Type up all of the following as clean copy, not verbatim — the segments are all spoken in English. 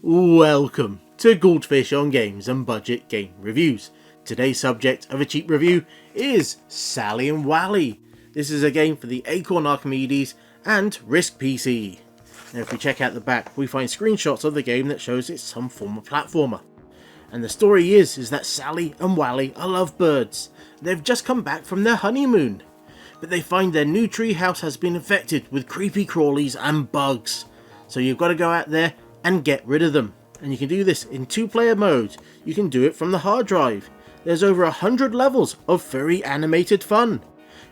Welcome to Goldfish on Games and Budget Game Reviews. Today's subject of a cheap review is Sally and Wally. This is a game for the Acorn Archimedes and RiscPC. Now if we check out the back, we find screenshots of the game that shows it's some form of platformer. And the story is that Sally and Wally are lovebirds. They've just come back from their honeymoon. But they find their new treehouse has been infected with creepy crawlies and bugs. So you've got to go out there and get rid of them. And you can do this in 2-player mode. You can do it from the hard drive. There's over 100 levels of very animated fun.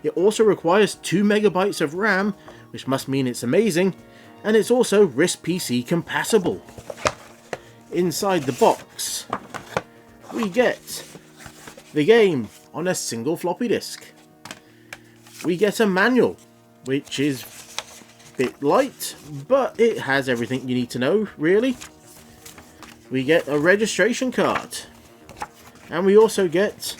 It also requires 2 megabytes of RAM, which must mean it's amazing, and it's also RiscPC compatible. Inside the box, we get the game on a single floppy disk. We get a manual, which is a bit light, but it has everything you need to know, really. We get a registration card, and we also get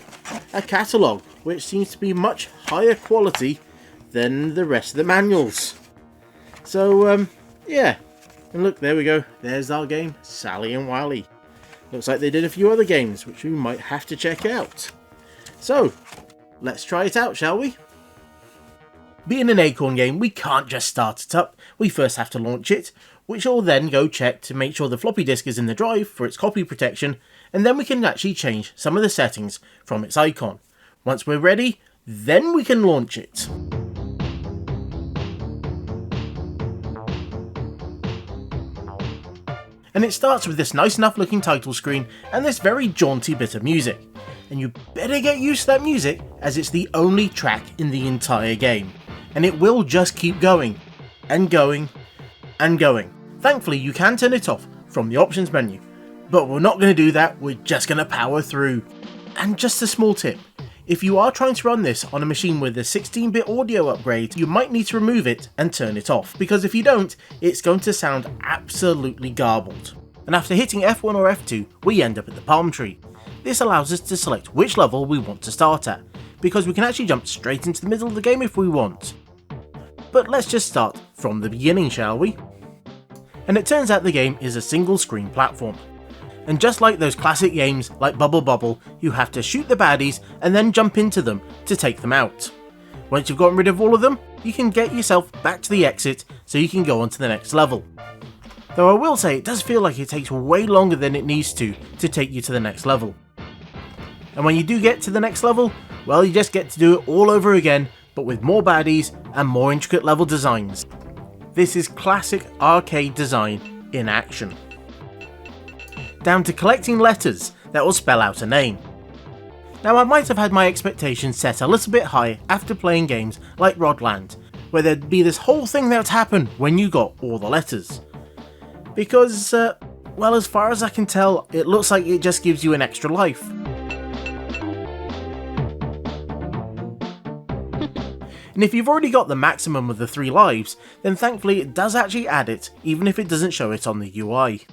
a catalogue, which seems to be much higher quality than the rest of the manuals. So, yeah. And look, there we go. There's our game, Sally and Wally. Looks like they did a few other games, which we might have to check out. So, let's try it out, shall we? Being an Acorn game, we can't just start it up. We first have to launch it, which will then go check to make sure the floppy disk is in the drive for its copy protection, and then we can actually change some of the settings from its icon. Once we're ready, then we can launch it. And it starts with this nice enough looking title screen and this very jaunty bit of music. And you better get used to that music, as it's the only track in the entire game. And it will just keep going, and going, and going. Thankfully you can turn it off from the options menu, but we're not going to do that, we're just going to power through. And just a small tip, if you are trying to run this on a machine with a 16-bit audio upgrade, you might need to remove it and turn it off, because if you don't, it's going to sound absolutely garbled. And after hitting F1 or F2, we end up at the palm tree. This allows us to select which level we want to start at, because we can actually jump straight into the middle of the game if we want. But let's just start from the beginning, shall we? And it turns out the game is a single screen platform. And just like those classic games like Bubble Bobble, you have to shoot the baddies and then jump into them to take them out. Once you've gotten rid of all of them, you can get yourself back to the exit so you can go on to the next level. Though I will say it does feel like it takes way longer than it needs to take you to the next level. And when you do get to the next level, well, you just get to do it all over again, but with more baddies and more intricate level designs. This is classic arcade design in action. Down to collecting letters that will spell out a name. Now I might have had my expectations set a little bit high after playing games like Rodland, where there'd be this whole thing that would happen when you got all the letters. Because, well, as far as I can tell, it looks like it just gives you an extra life. And if you've already got the maximum of the 3 lives, then thankfully it does actually add it, even if it doesn't show it on the UI.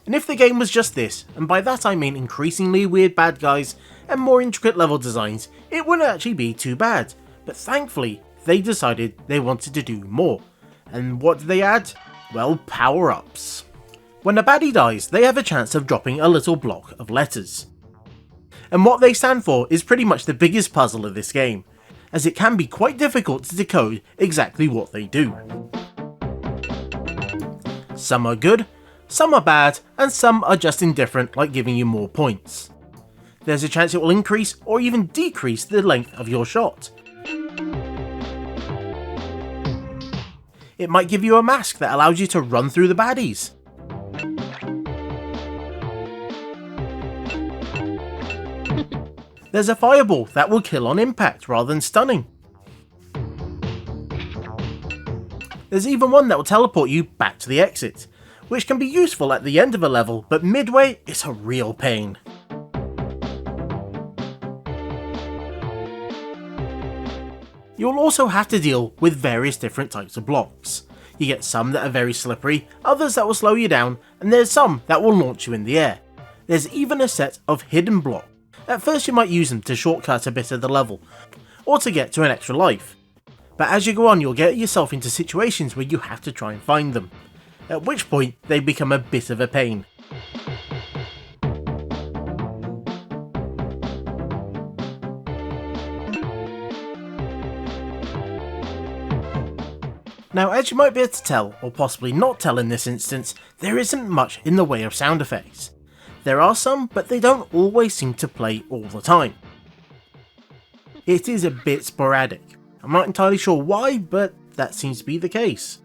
And if the game was just this, and by that I mean increasingly weird bad guys and more intricate level designs, it wouldn't actually be too bad. But thankfully, they decided they wanted to do more. And what did they add? Well, power-ups. When a baddie dies, they have a chance of dropping a little block of letters. And what they stand for is pretty much the biggest puzzle of this game, as it can be quite difficult to decode exactly what they do. Some are good, some are bad, and some are just indifferent, like giving you more points. There's a chance it will increase or even decrease the length of your shot. It might give you a mask that allows you to run through the baddies. There's a fireball that will kill on impact rather than stunning. There's even one that will teleport you back to the exit, which can be useful at the end of a level, but midway it's a real pain. You'll also have to deal with various different types of blocks. You get some that are very slippery, others that will slow you down, and there's some that will launch you in the air. There's even a set of hidden blocks. At first you might use them to shortcut a bit of the level, or to get to an extra life. but as you go on you'll get yourself into situations where you have to try and find them, at which point they become a bit of a pain. Now, as you might be able to tell, or possibly not tell in this instance, there isn't much in the way of sound effects. There are some, but they don't always seem to play all the time. It is a bit sporadic. I'm not entirely sure why, but that seems to be the case.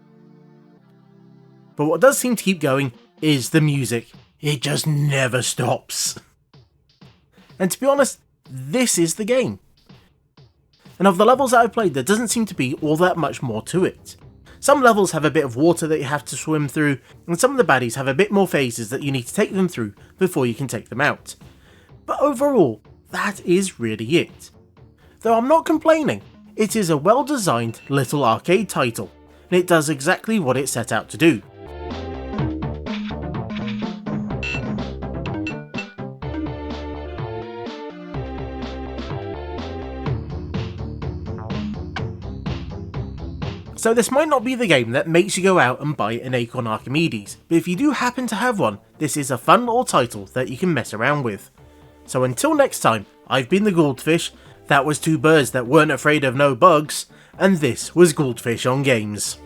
But what does seem to keep going is the music. It just never stops. And to be honest, this is the game. And of the levels that I've played, there doesn't seem to be all that much more to it. Some levels have a bit of water that you have to swim through, and some of the baddies have a bit more phases that you need to take them through before you can take them out. But overall, that is really it. Though I'm not complaining, it is a well designed little arcade title, and it does exactly what it set out to do. So this might not be the game that makes you go out and buy an Acorn Archimedes, but if you do happen to have one, this is a fun little title that you can mess around with. So until next time, I've been the Goldfish, that was two birds that weren't afraid of no bugs, and this was Goldfish on Games.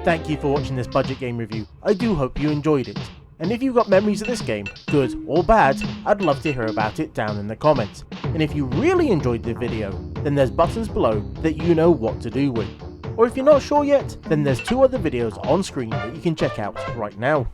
Thank you for watching this budget game review, I do hope you enjoyed it. And if you've got memories of this game, good or bad, I'd love to hear about it down in the comments. And if you really enjoyed the video, then there's buttons below that you know what to do with. Or if you're not sure yet, then there's 2 other videos on screen that you can check out right now.